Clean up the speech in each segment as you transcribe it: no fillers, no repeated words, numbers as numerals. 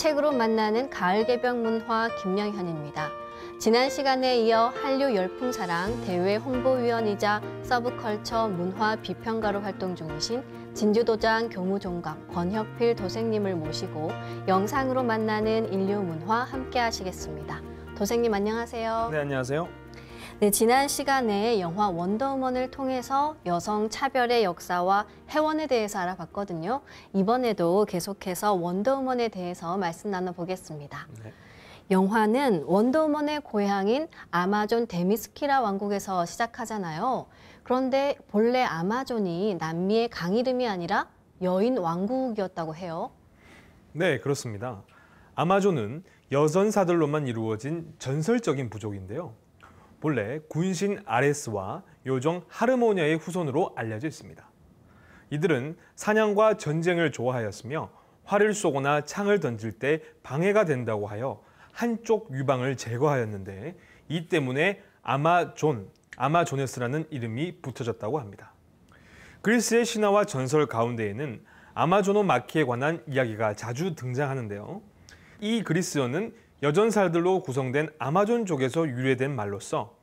책으로 만나는 가을 개병 문화 김영현입니다. 지난 시간에 이어 한류 열풍사랑 대외 홍보위원이자 서브컬처 문화 비평가로 활동 중이신 진주도장 교무종각 권혁필 도생님을 모시고 영상으로 만나는 인류 문화 함께 하시겠습니다. 도생님 안녕하세요. 네, 안녕하세요. 네, 지난 시간에 영화 원더우먼을 통해서 여성 차별의 역사와 해원에 대해서 알아봤거든요. 이번에도 계속해서 원더우먼에 대해서 말씀 나눠보겠습니다. 네. 영화는 원더우먼의 고향인 아마존 데미스키라 왕국에서 시작하잖아요. 그런데 본래 아마존이 남미의 강 이름이 아니라 여인 왕국이었다고 해요. 네, 그렇습니다. 아마존은 여전사들로만 이루어진 전설적인 부족인데요. 본래 군신 아레스와 요정 하르모니아의 후손으로 알려져 있습니다. 이들은 사냥과 전쟁을 좋아하였으며 활을 쏘거나 창을 던질 때 방해가 된다고 하여 한쪽 유방을 제거하였는데 이 때문에 아마조네스라는 이름이 붙어졌다고 합니다. 그리스의 신화와 전설 가운데에는 아마조노 마키에 관한 이야기가 자주 등장하는데요. 이 그리스어는 여전사들로 구성된 아마존족에서 유래된 말로서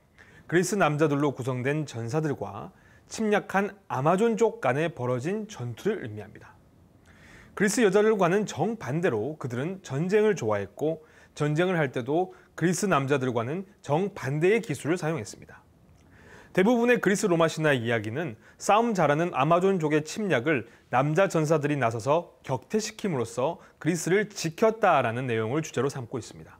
그리스 남자들로 구성된 전사들과 침략한 아마존족 간에 벌어진 전투를 의미합니다. 그리스 여자들과는 정반대로 그들은 전쟁을 좋아했고 전쟁을 할 때도 그리스 남자들과는 정반대의 기술을 사용했습니다. 대부분의 그리스 로마 신화 이야기는 싸움 잘하는 아마존족의 침략을 남자 전사들이 나서서 격퇴시킴으로써 그리스를 지켰다라는 내용을 주제로 삼고 있습니다.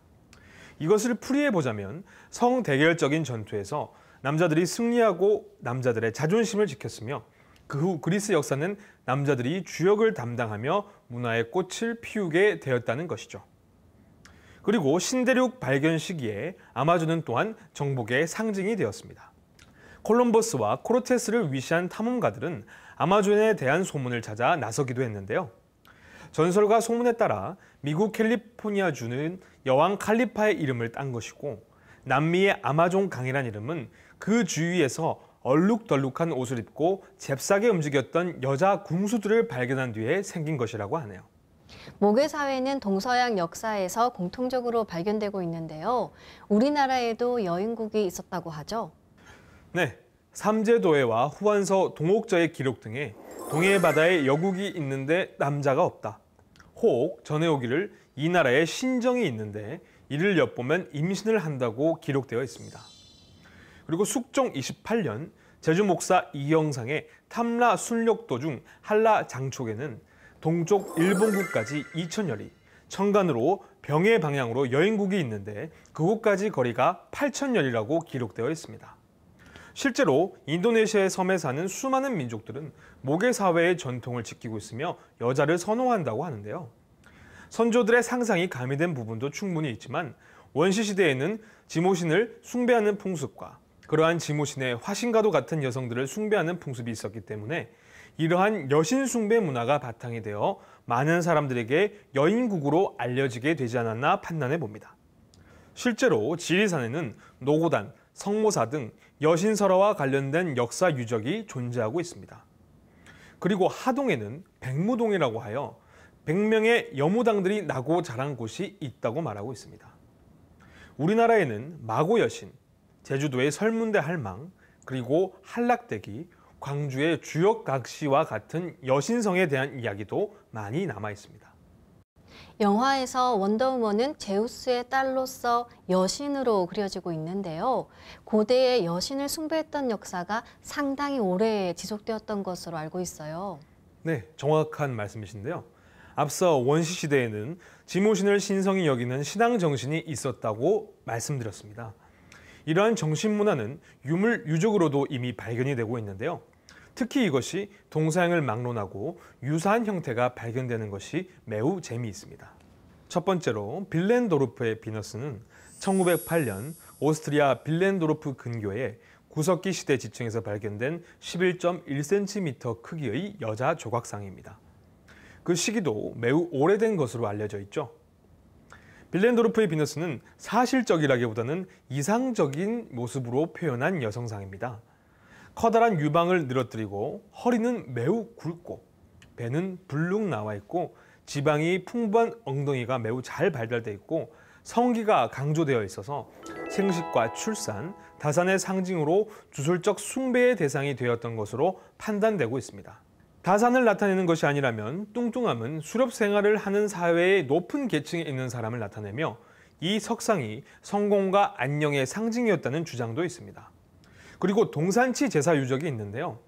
이것을 풀이해보자면 성대결적인 전투에서 남자들이 승리하고 남자들의 자존심을 지켰으며 그 후 그리스 역사는 남자들이 주역을 담당하며 문화의 꽃을 피우게 되었다는 것이죠. 그리고 신대륙 발견 시기에 아마존은 또한 정복의 상징이 되었습니다. 콜럼버스와 코르테스를 위시한 탐험가들은 아마존에 대한 소문을 찾아 나서기도 했는데요. 전설과 소문에 따라 미국 캘리포니아주는 여왕 칼리파의 이름을 딴 것이고 남미의 아마존 강이란 이름은 그 주위에서 얼룩덜룩한 옷을 입고 잽싸게 움직였던 여자 궁수들을 발견한 뒤에 생긴 것이라고 하네요. 모계사회는 동서양 역사에서 공통적으로 발견되고 있는데요. 우리나라에도 여인국이 있었다고 하죠? 네, 삼제도해와 후한서 동옥저의 기록 등에 동해 바다에 여국이 있는데 남자가 없다. 혹 전해 오기를 이 나라에 신정이 있는데 이를 엿보면 임신을 한다고 기록되어 있습니다. 그리고 숙종 28년 제주 목사 이영상의 탐라 순력도중 한라 장촉에는 동쪽 일본국까지 2000여리, 천간으로 병해 방향으로 여인국이 있는데 그곳까지 거리가 8000여리라고 기록되어 있습니다. 실제로 인도네시아의 섬에 사는 수많은 민족들은 모계사회의 전통을 지키고 있으며 여자를 선호한다고 하는데요. 선조들의 상상이 가미된 부분도 충분히 있지만 원시시대에는 지모신을 숭배하는 풍습과 그러한 지모신의 화신과도 같은 여성들을 숭배하는 풍습이 있었기 때문에 이러한 여신 숭배 문화가 바탕이 되어 많은 사람들에게 여인국으로 알려지게 되지 않았나 판단해 봅니다. 실제로 지리산에는 노고단, 성모사 등 여신설화와 관련된 역사 유적이 존재하고 있습니다. 그리고 하동에는 백무동이라고 하여 100명의 여무당들이 나고 자란 곳이 있다고 말하고 있습니다. 우리나라에는 마고여신, 제주도의 설문대 할망, 그리고 한락대기, 광주의 주역각시와 같은 여신성에 대한 이야기도 많이 남아 있습니다. 영화에서 원더우먼은 제우스의 딸로서 여신으로 그려지고 있는데요. 고대의 여신을 숭배했던 역사가 상당히 오래 지속되었던 것으로 알고 있어요. 네, 정확한 말씀이신데요. 앞서 원시시대에는 지모신을 신성히 여기는 신앙 정신이 있었다고 말씀드렸습니다. 이러한 정신 문화는 유물 유적으로도 이미 발견이 되고 있는데요. 특히 이것이 동서양을 막론하고 유사한 형태가 발견되는 것이 매우 재미있습니다. 첫 번째로 빌렌도르프의 비너스는 1908년 오스트리아 빌렌도르프 근교의 구석기 시대 지층에서 발견된 11.1cm 크기의 여자 조각상입니다. 그 시기도 매우 오래된 것으로 알려져 있죠. 빌렌도르프의 비너스는 사실적이라기보다는 이상적인 모습으로 표현한 여성상입니다. 커다란 유방을 늘어뜨리고 허리는 매우 굵고 배는 불룩 나와 있고 지방이 풍부한 엉덩이가 매우 잘 발달돼 있고 성기가 강조되어 있어서 생식과 출산, 다산의 상징으로 주술적 숭배의 대상이 되었던 것으로 판단되고 있습니다. 다산을 나타내는 것이 아니라면 뚱뚱함은 수렵 생활을 하는 사회의 높은 계층에 있는 사람을 나타내며 이 석상이 성공과 안녕의 상징이었다는 주장도 있습니다. 그리고 동산치 제사 유적이 있는데요.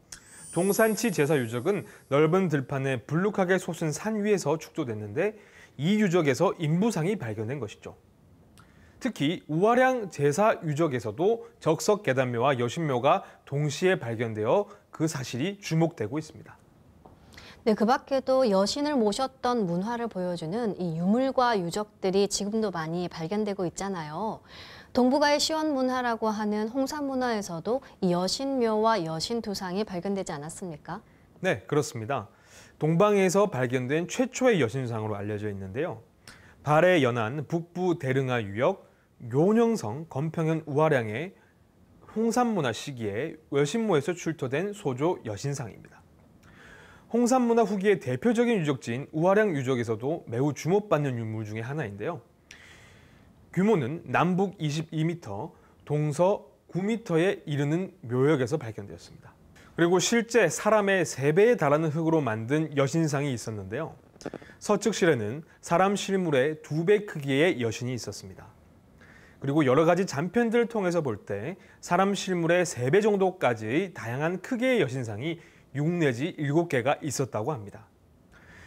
동산치 제사 유적은 넓은 들판에 불룩하게 솟은 산 위에서 축조됐는데 이 유적에서 인부상이 발견된 것이죠. 특히 우아량 제사 유적에서도 적석 계단묘와 여신묘가 동시에 발견되어 그 사실이 주목되고 있습니다. 네, 그 밖에도 여신을 모셨던 문화를 보여주는 이 유물과 유적들이 지금도 많이 발견되고 있잖아요. 동북아의 시원 문화라고 하는 홍산 문화에서도 이 여신묘와 여신두상이 발견되지 않았습니까? 네, 그렇습니다. 동방에서 발견된 최초의 여신상으로 알려져 있는데요. 발에 연한 북부 대릉하 유역, 요녕성 건평현 우아량의 홍산문화 시기에 여신모에서 출토된 소조 여신상입니다. 홍산문화 후기의 대표적인 유적지인 우아량 유적에서도 매우 주목받는 유물 중에 하나인데요. 규모는 남북 22m, 동서 9m에 이르는 묘역에서 발견되었습니다. 그리고 실제 사람의 3배에 달하는 흙으로 만든 여신상이 있었는데요. 서측 실에는 사람 실물의 2배 크기의 여신이 있었습니다. 그리고 여러 가지 잔편들을 통해서 볼 때 사람 실물의 3배 정도까지의 다양한 크기의 여신상이 6 내지 7개가 있었다고 합니다.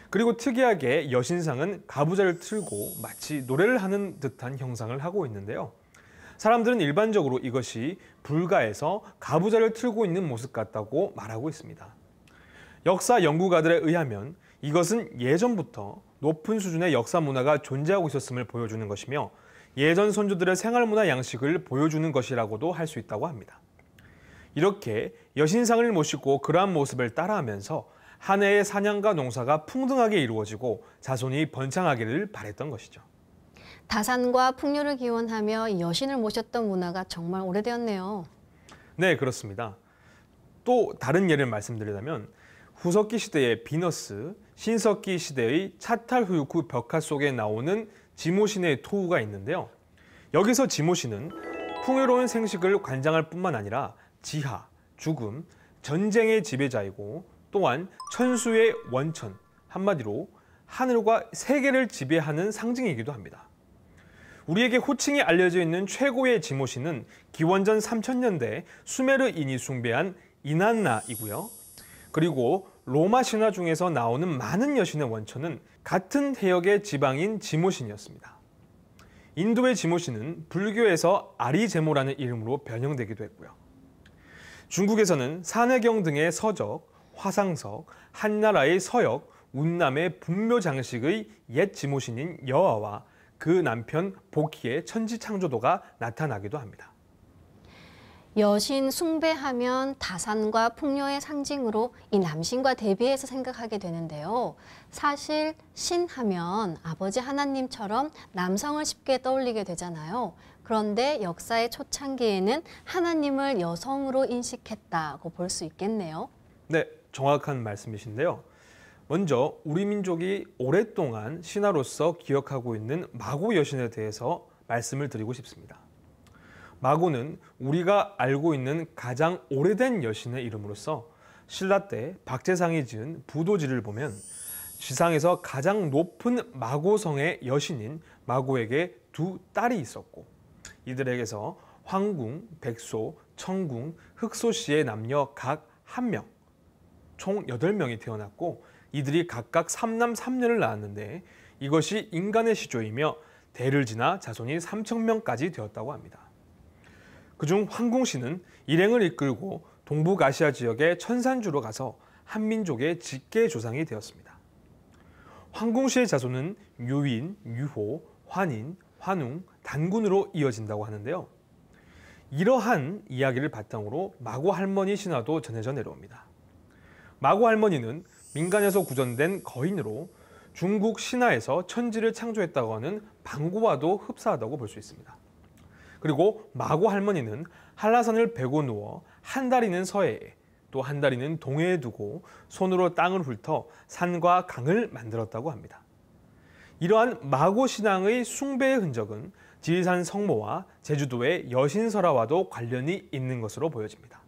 그리고 특이하게 여신상은 가부좌를 틀고 마치 노래를 하는 듯한 형상을 하고 있는데요. 사람들은 일반적으로 이것이 불가에서 가부좌를 틀고 있는 모습 같다고 말하고 있습니다. 역사 연구가들에 의하면 이것은 예전부터 높은 수준의 역사 문화가 존재하고 있었음을 보여주는 것이며 예전 선조들의 생활문화 양식을 보여주는 것이라고도 할 수 있다고 합니다. 이렇게 여신상을 모시고 그러한 모습을 따라하면서 한 해의 사냥과 농사가 풍성하게 이루어지고 자손이 번창하기를 바랬던 것이죠. 다산과 풍류를 기원하며 여신을 모셨던 문화가 정말 오래되었네요. 네, 그렇습니다. 또 다른 예를 말씀드리자면 후석기 시대의 비너스, 신석기 시대의 차탈후유쿠 벽화 속에 나오는 지모신의 토우가 있는데요. 여기서 지모신은 풍요로운 생식을 관장할 뿐만 아니라 지하, 죽음, 전쟁의 지배자이고 또한 천수의 원천, 한마디로 하늘과 세계를 지배하는 상징이기도 합니다. 우리에게 호칭이 알려져 있는 최고의 지모신은 기원전 3000년대 수메르인이 숭배한 이난나이고요. 그리고 로마 신화 중에서 나오는 많은 여신의 원천은 같은 해역의 지방인 지모신이었습니다. 인도의 지모신은 불교에서 아리제모라는 이름으로 변형되기도 했고요. 중국에서는 산해경 등의 서적, 화상석, 한나라의 서역, 운남의 분묘 장식의 옛 지모신인 여아와 그 남편 복희의 천지창조도가 나타나기도 합니다. 여신 숭배하면 다산과 풍요의 상징으로 이 남신과 대비해서 생각하게 되는데요. 사실 신하면 아버지 하나님처럼 남성을 쉽게 떠올리게 되잖아요. 그런데 역사의 초창기에는 하나님을 여성으로 인식했다고 볼 수 있겠네요. 네, 정확한 말씀이신데요. 먼저 우리 민족이 오랫동안 신하로서 기억하고 있는 마고 여신에 대해서 말씀을 드리고 싶습니다. 마고는 우리가 알고 있는 가장 오래된 여신의 이름으로서 신라 때 박재상이 지은 부도지를 보면 지상에서 가장 높은 마고성의 여신인 마고에게 2 딸이 있었고 이들에게서 황궁, 백소, 청궁, 흑소씨의 남녀 각 1명, 총 8명이 태어났고 이들이 각각 3남 3녀를 낳았는데 이것이 인간의 시조이며 대를 지나 자손이 3000명까지 되었다고 합니다. 그중 황궁씨는 일행을 이끌고 동북아시아 지역의 천산주로 가서 한민족의 직계 조상이 되었습니다. 황궁씨의 자손은 유인, 유호, 환인, 환웅, 단군으로 이어진다고 하는데요. 이러한 이야기를 바탕으로 마고 할머니 신화도 전해져 내려옵니다. 마고 할머니는 민간에서 구전된 거인으로 중국 신화에서 천지를 창조했다고 하는 방구와도 흡사하다고 볼 수 있습니다. 그리고 마고 할머니는 한라산을 베고 누워 한 다리는 서해에 또 한 다리는 동해에 두고 손으로 땅을 훑어 산과 강을 만들었다고 합니다. 이러한 마고 신앙의 숭배의 흔적은 지리산 성모와 제주도의 여신설화와도 관련이 있는 것으로 보여집니다.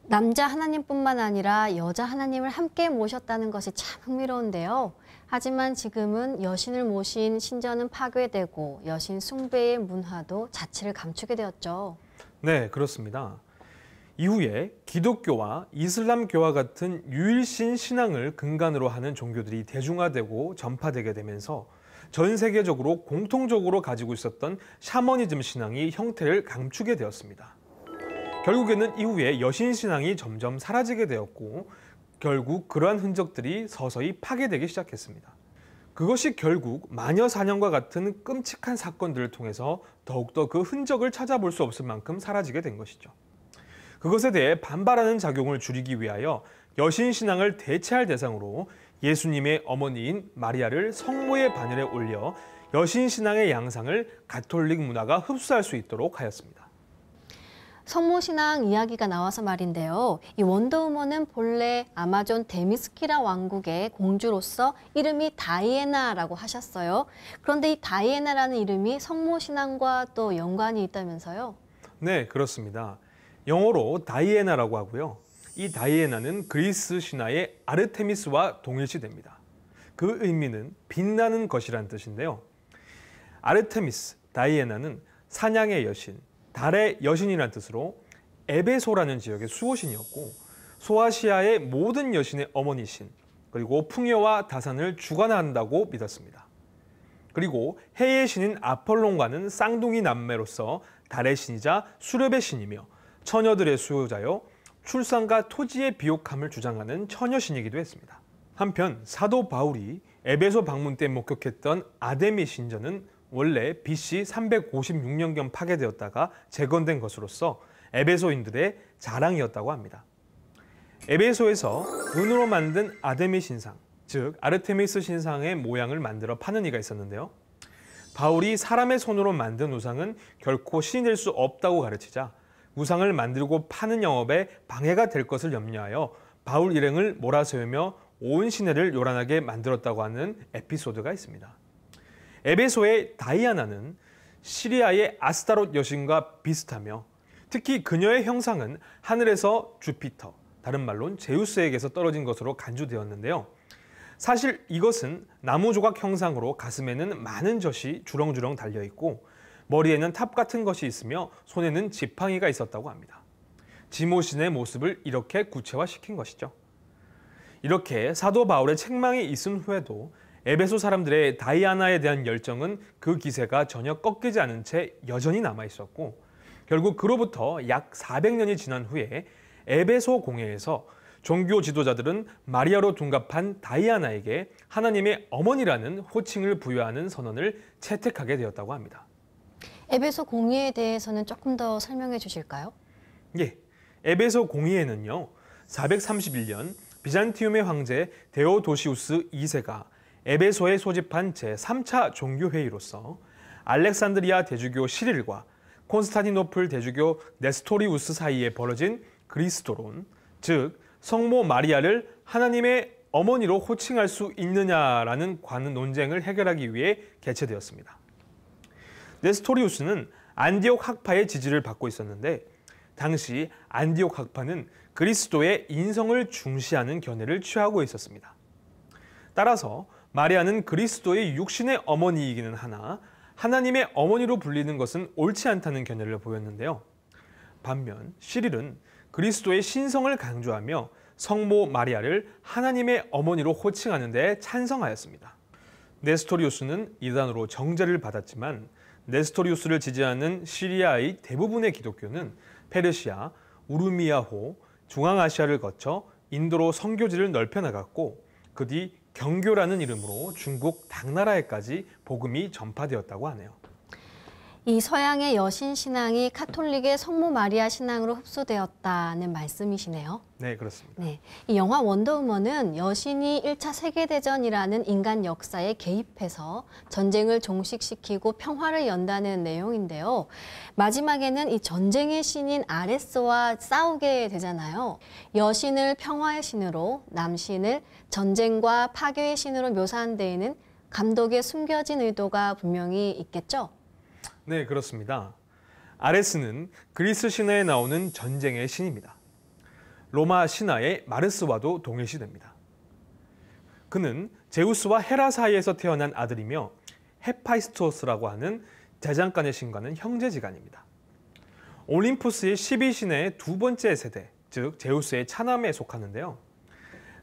남자 하나님뿐만 아니라 여자 하나님을 함께 모셨다는 것이 참 흥미로운데요. 하지만 지금은 여신을 모신 신전은 파괴되고 여신 숭배의 문화도 자취를 감추게 되었죠. 네, 그렇습니다. 이후에 기독교와 이슬람교와 같은 유일신 신앙을 근간으로 하는 종교들이 대중화되고 전파되게 되면서 전 세계적으로 공통적으로 가지고 있었던 샤머니즘 신앙이 형태를 감추게 되었습니다. 결국에는 이후에 여신 신앙이 점점 사라지게 되었고 결국 그러한 흔적들이 서서히 파괴되기 시작했습니다. 그것이 결국 마녀 사냥과 같은 끔찍한 사건들을 통해서 더욱더 그 흔적을 찾아볼 수 없을 만큼 사라지게 된 것이죠. 그것에 대해 반발하는 작용을 줄이기 위하여 여신 신앙을 대체할 대상으로 예수님의 어머니인 마리아를 성모의 반열에 올려 여신 신앙의 양상을 가톨릭 문화가 흡수할 수 있도록 하였습니다. 성모신앙 이야기가 나와서 말인데요. 이 원더우먼은 본래 아마존 데미스키라 왕국의 공주로서 이름이 다이애나라고 하셨어요. 그런데 이 다이애나라는 이름이 성모신앙과 또 연관이 있다면서요? 네, 그렇습니다. 영어로 다이애나라고 하고요. 이 다이애나는 그리스 신화의 아르테미스와 동일시됩니다. 그 의미는 빛나는 것이란 뜻인데요. 아르테미스, 다이애나는 사냥의 여신, 달의 여신이라는 뜻으로 에베소라는 지역의 수호신이었고 소아시아의 모든 여신의 어머니신, 그리고 풍요와 다산을 주관한다고 믿었습니다. 그리고 해의 신인 아폴론과는 쌍둥이 남매로서 달의 신이자 수렵의 신이며 처녀들의 수호자여 출산과 토지의 비옥함을 주장하는 처녀신이기도 했습니다. 한편 사도 바울이 에베소 방문 때 목격했던 아데미 신전은 원래 BC 356년경 파괴되었다가 재건된 것으로서 에베소인들의 자랑이었다고 합니다. 에베소에서 은으로 만든 아데미 신상, 즉 아르테미스 신상의 모양을 만들어 파는 이가 있었는데요. 바울이 사람의 손으로 만든 우상은 결코 신이 될 수 없다고 가르치자 우상을 만들고 파는 영업에 방해가 될 것을 염려하여 바울 일행을 몰아세우며 온 시내를 요란하게 만들었다고 하는 에피소드가 있습니다. 에베소의 다이아나는 시리아의 아스타롯 여신과 비슷하며 특히 그녀의 형상은 하늘에서 주피터, 다른 말로는 제우스에게서 떨어진 것으로 간주되었는데요. 사실 이것은 나무 조각 형상으로 가슴에는 많은 젖이 주렁주렁 달려있고 머리에는 탑 같은 것이 있으며 손에는 지팡이가 있었다고 합니다. 지모신의 모습을 이렇게 구체화시킨 것이죠. 이렇게 사도 바울의 책망이 있은 후에도 에베소 사람들의 다이아나에 대한 열정은 그 기세가 전혀 꺾이지 않은 채 여전히 남아있었고 결국 그로부터 약 400년이 지난 후에 에베소 공회에서 종교 지도자들은 마리아로 둔갑한 다이아나에게 하나님의 어머니라는 호칭을 부여하는 선언을 채택하게 되었다고 합니다. 에베소 공의에 대해서는 조금 더 설명해 주실까요? 예, 에베소 공의회는요 431년 비잔티움의 황제 데오도시우스 2세가 에베소에 소집한 제3차 종교회의로서 알렉산드리아 대주교 시릴과 콘스타티노플 대주교 네스토리우스 사이에 벌어진 그리스도론, 즉 성모 마리아를 하나님의 어머니로 호칭할 수 있느냐라는 관 논쟁을 해결하기 위해 개최되었습니다. 네스토리우스는 안디옥 학파의 지지를 받고 있었는데 당시 안디옥 학파는 그리스도의 인성을 중시하는 견해를 취하고 있었습니다. 따라서 마리아는 그리스도의 육신의 어머니이기는 하나 하나님의 어머니로 불리는 것은 옳지 않다는 견해를 보였는데요. 반면 시릴은 그리스도의 신성을 강조하며 성모 마리아를 하나님의 어머니로 호칭하는 데 찬성하였습니다. 네스토리우스는 이단으로 정죄를 받았지만 네스토리우스를 지지하는 시리아의 대부분의 기독교는 페르시아, 우르미아호, 중앙아시아를 거쳐 인도로 선교지를 넓혀나갔고 그 뒤 경교라는 이름으로 중국 당나라에까지 복음이 전파되었다고 하네요. 이 서양의 여신 신앙이 카톨릭의 성모 마리아 신앙으로 흡수되었다는 말씀이시네요. 네, 그렇습니다. 네, 이 영화 원더우먼은 여신이 1차 세계대전이라는 인간 역사에 개입해서 전쟁을 종식시키고 평화를 연다는 내용인데요. 마지막에는 이 전쟁의 신인 아레스와 싸우게 되잖아요. 여신을 평화의 신으로, 남신을 전쟁과 파괴의 신으로 묘사한 데에는 감독의 숨겨진 의도가 분명히 있겠죠? 네, 그렇습니다. 아레스는 그리스 신화에 나오는 전쟁의 신입니다. 로마 신화의 마르스와도 동일시됩니다. 그는 제우스와 헤라 사이에서 태어난 아들이며 헤파이스토스라고 하는 대장간의 신과는 형제지간입니다. 올림푸스의 12신의 두 번째 세대, 즉 제우스의 차남에 속하는데요.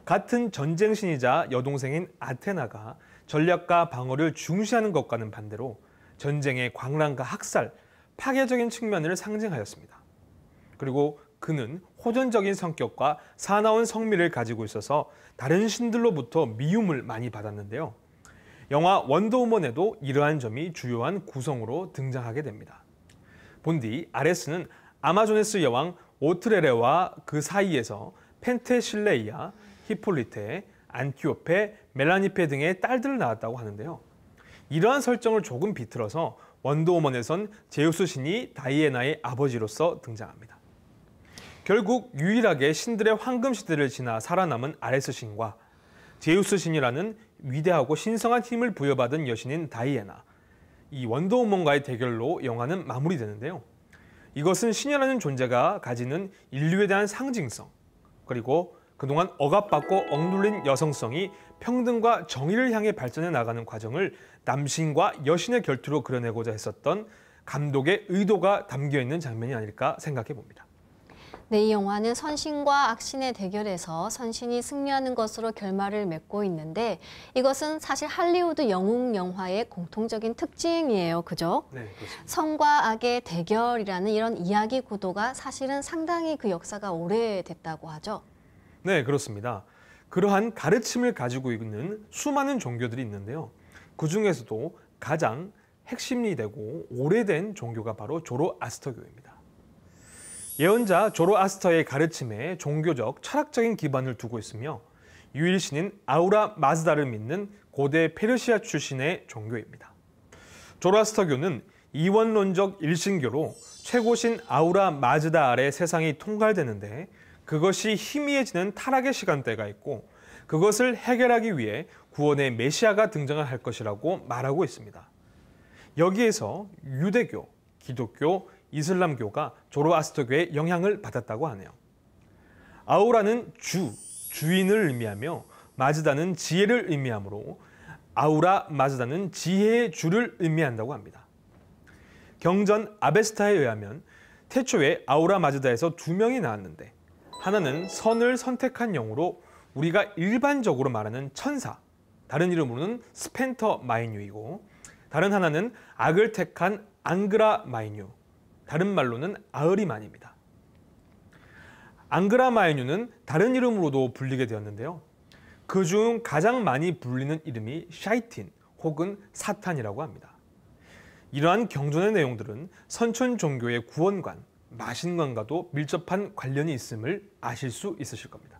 같은 전쟁신이자 여동생인 아테나가 전략과 방어를 중시하는 것과는 반대로 전쟁의 광란과 학살, 파괴적인 측면을 상징하였습니다. 그리고 그는 호전적인 성격과 사나운 성미를 가지고 있어서 다른 신들로부터 미움을 많이 받았는데요. 영화 원더우먼에도 이러한 점이 주요한 구성으로 등장하게 됩니다. 본디 아레스는 아마조네스 여왕 오트레레와 그 사이에서 펜테실레이아, 히폴리테, 안티오페, 멜라니페 등의 딸들을 낳았다고 하는데요. 이러한 설정을 조금 비틀어서 원더우먼에선 제우스 신이 다이애나의 아버지로서 등장합니다. 결국 유일하게 신들의 황금 시대를 지나 살아남은 아레스 신과 제우스 신이라는 위대하고 신성한 힘을 부여받은 여신인 다이애나, 이 원더우먼과의 대결로 영화는 마무리되는데요. 이것은 신이라는 존재가 가지는 인류에 대한 상징성, 그리고 그동안 억압받고 억눌린 여성성이 평등과 정의를 향해 발전해 나가는 과정을 남신과 여신의 결투로 그려내고자 했었던 감독의 의도가 담겨있는 장면이 아닐까 생각해 봅니다. 네, 이 영화는 선신과 악신의 대결에서 선신이 승리하는 것으로 결말을 맺고 있는데 이것은 사실 할리우드 영웅 영화의 공통적인 특징이에요. 그죠? 네, 그렇습니다. 선과 악의 대결이라는 이런 이야기 구도가 사실은 상당히 그 역사가 오래됐다고 하죠. 네, 그렇습니다. 그러한 가르침을 가지고 있는 수많은 종교들이 있는데요. 그 중에서도 가장 핵심이 되고 오래된 종교가 바로 조로아스터교입니다. 예언자 조로아스터의 가르침에 종교적, 철학적인 기반을 두고 있으며 유일신인 아우라 마즈다를 믿는 고대 페르시아 출신의 종교입니다. 조로아스터교는 이원론적 일신교로 최고신 아우라 마즈다 아래 세상이 통갈되는데 그것이 희미해지는 타락의 시간대가 있고 그것을 해결하기 위해 구원의 메시아가 등장을 할 것이라고 말하고 있습니다. 여기에서 유대교, 기독교, 이슬람교가 조로아스터교의 영향을 받았다고 하네요. 아우라는 주인을 의미하며 마즈다는 지혜를 의미하므로 아우라 마즈다는 지혜의 주를 의미한다고 합니다. 경전 아베스타에 의하면 태초에 아우라 마즈다에서 두 명이 나왔는데 하나는 선을 선택한 영으로 우리가 일반적으로 말하는 천사, 다른 이름으로는 스펜터 마이뉴이고 다른 하나는 악을 택한 앙그라 마이뉴, 다른 말로는 아흐리만입니다. 앙그라 마이뉴는 다른 이름으로도 불리게 되었는데요. 그중 가장 많이 불리는 이름이 샤이틴 혹은 사탄이라고 합니다. 이러한 경전의 내용들은 선천 종교의 구원관, 마신관과도 밀접한 관련이 있음을 아실 수 있으실 겁니다.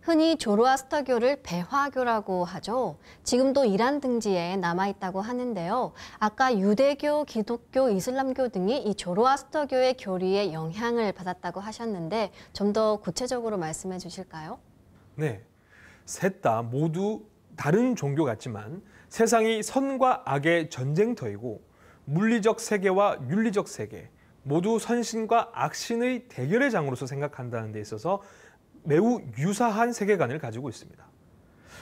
흔히 조로아스터교를 배화교라고 하죠. 지금도 이란 등지에 남아있다고 하는데요. 아까 유대교, 기독교, 이슬람교 등이 이 조로아스터교의 교리에 영향을 받았다고 하셨는데 좀 더 구체적으로 말씀해 주실까요? 네, 셋 다 모두 다른 종교 같지만 세상이 선과 악의 전쟁터이고 물리적 세계와 윤리적 세계, 모두 선신과 악신의 대결의 장으로서 생각한다는 데 있어서 매우 유사한 세계관을 가지고 있습니다.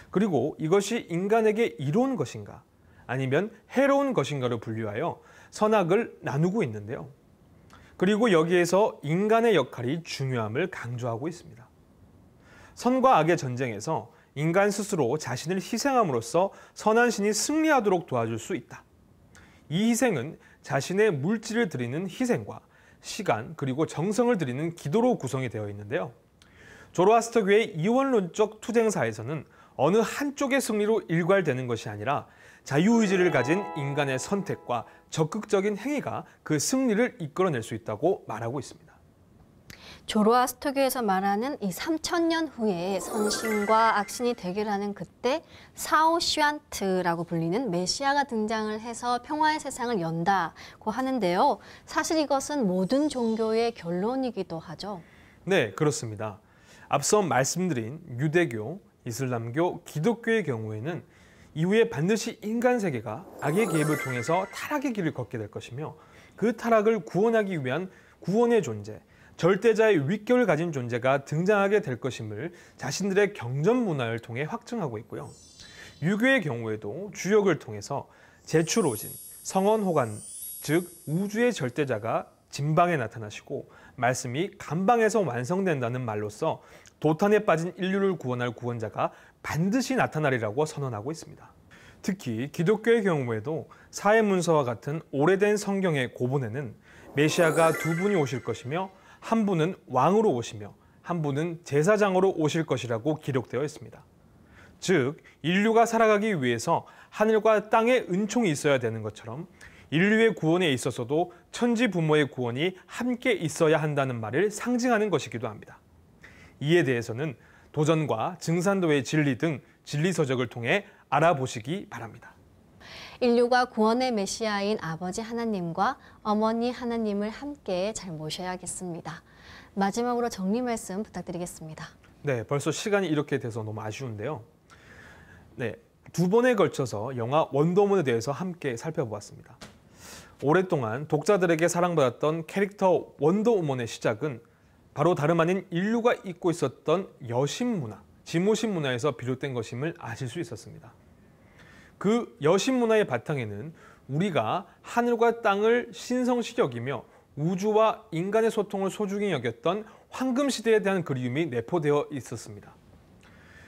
그리고 이것이 인간에게 이로운 것인가 아니면 해로운 것인가를 분류하여 선악을 나누고 있는데요. 그리고 여기에서 인간의 역할이 중요함을 강조하고 있습니다. 선과 악의 전쟁에서 인간 스스로 자신을 희생함으로써 선한 신이 승리하도록 도와줄 수 있다. 이 희생은 자신의 물질을 드리는 희생과 시간 그리고 정성을 드리는 기도로 구성이 되어 있는데요. 조로아스터교의 이원론적 투쟁사에서는 어느 한쪽의 승리로 일괄되는 것이 아니라 자유의지를 가진 인간의 선택과 적극적인 행위가 그 승리를 이끌어낼 수 있다고 말하고 있습니다. 조로아스터교에서 말하는 이 3000년 후에 선신과 악신이 대결하는 그때 사오슈안트라고 불리는 메시아가 등장을 해서 평화의 세상을 연다고 하는데요. 사실 이것은 모든 종교의 결론이기도 하죠. 네, 그렇습니다. 앞서 말씀드린 유대교, 이슬람교, 기독교의 경우에는 이후에 반드시 인간 세계가 악의 개입을 통해서 타락의 길을 걷게 될 것이며 그 타락을 구원하기 위한 구원의 존재, 절대자의 윗결을 가진 존재가 등장하게 될 것임을 자신들의 경전 문화를 통해 확증하고 있고요. 유교의 경우에도 주역을 통해서 제출오진, 성언호관, 즉 우주의 절대자가 진방에 나타나시고 말씀이 간방에서 완성된다는 말로써 도탄에 빠진 인류를 구원할 구원자가 반드시 나타나리라고 선언하고 있습니다. 특히 기독교의 경우에도 사회문서와 같은 오래된 성경의 고본에는 메시아가 두 분이 오실 것이며 한 분은 왕으로 오시며 한 분은 제사장으로 오실 것이라고 기록되어 있습니다. 즉 인류가 살아가기 위해서 하늘과 땅의 은총이 있어야 되는 것처럼 인류의 구원에 있어서도 천지 부모의 구원이 함께 있어야 한다는 말을 상징하는 것이기도 합니다. 이에 대해서는 도전과 증산도의 진리 등 진리서적을 통해 알아보시기 바랍니다. 인류가 구원의 메시아인 아버지 하나님과 어머니 하나님을 함께 잘 모셔야겠습니다. 마지막으로 정리 말씀 부탁드리겠습니다. 네, 벌써 시간이 이렇게 돼서 너무 아쉬운데요. 네, 두 번에 걸쳐서 영화 원더우먼에 대해서 함께 살펴보았습니다. 오랫동안 독자들에게 사랑받았던 캐릭터 원더우먼의 시작은 바로 다름 아닌 인류가 잊고 있었던 여신 문화, 지모신 문화에서 비롯된 것임을 아실 수 있었습니다. 그 여신 문화의 바탕에는 우리가 하늘과 땅을 신성시 여기며 우주와 인간의 소통을 소중히 여겼던 황금시대에 대한 그리움이 내포되어 있었습니다.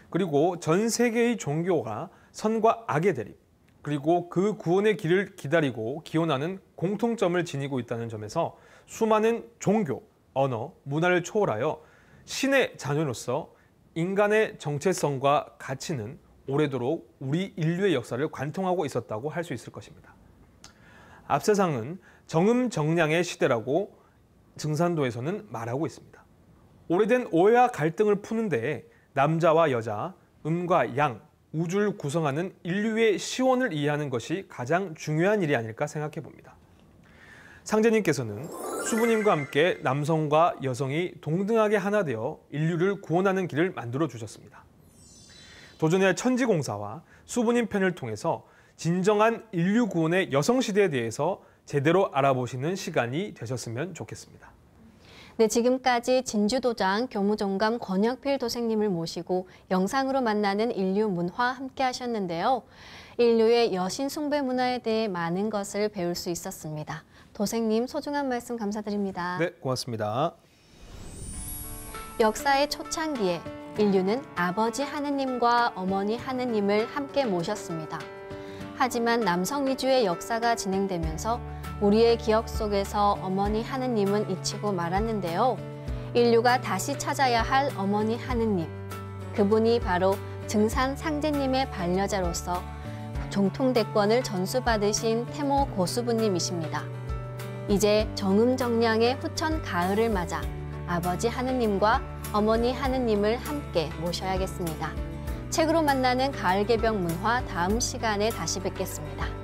그리고 전 세계의 종교가 선과 악의 대립, 그리고 그 구원의 길을 기다리고 기원하는 공통점을 지니고 있다는 점에서 수많은 종교, 언어, 문화를 초월하여 신의 자녀로서 인간의 정체성과 가치는 오래도록 우리 인류의 역사를 관통하고 있었다고 할 수 있을 것입니다. 앞세상은 정음정량의 시대라고 증산도에서는 말하고 있습니다. 오래된 오해와 갈등을 푸는 데에 남자와 여자, 음과 양, 우주를 구성하는 인류의 시원을 이해하는 것이 가장 중요한 일이 아닐까 생각해 봅니다. 상제님께서는 수부님과 함께 남성과 여성이 동등하게 하나 되어 인류를 구원하는 길을 만들어 주셨습니다. 도전의 천지공사와 수부님 편을 통해서 진정한 인류 구원의 여성시대에 대해서 제대로 알아보시는 시간이 되셨으면 좋겠습니다. 네, 지금까지 진주도장 교무종감 권혁필 도생님을 모시고 영상으로 만나는 인류 문화 함께 하셨는데요. 인류의 여신 숭배 문화에 대해 많은 것을 배울 수 있었습니다. 도생님 소중한 말씀 감사드립니다. 네, 고맙습니다. 역사의 초창기에 인류는 아버지 하느님과 어머니 하느님을 함께 모셨습니다. 하지만 남성 위주의 역사가 진행되면서 우리의 기억 속에서 어머니 하느님은 잊히고 말았는데요. 인류가 다시 찾아야 할 어머니 하느님. 그분이 바로 증산 상제님의 반려자로서 정통대권을 전수받으신 태모 고수부님이십니다. 이제 정음정량의 후천 가을을 맞아 아버지 하느님과 어머니 하느님을 함께 모셔야겠습니다. 책으로 만나는 가을 개병 문화 다음 시간에 다시 뵙겠습니다.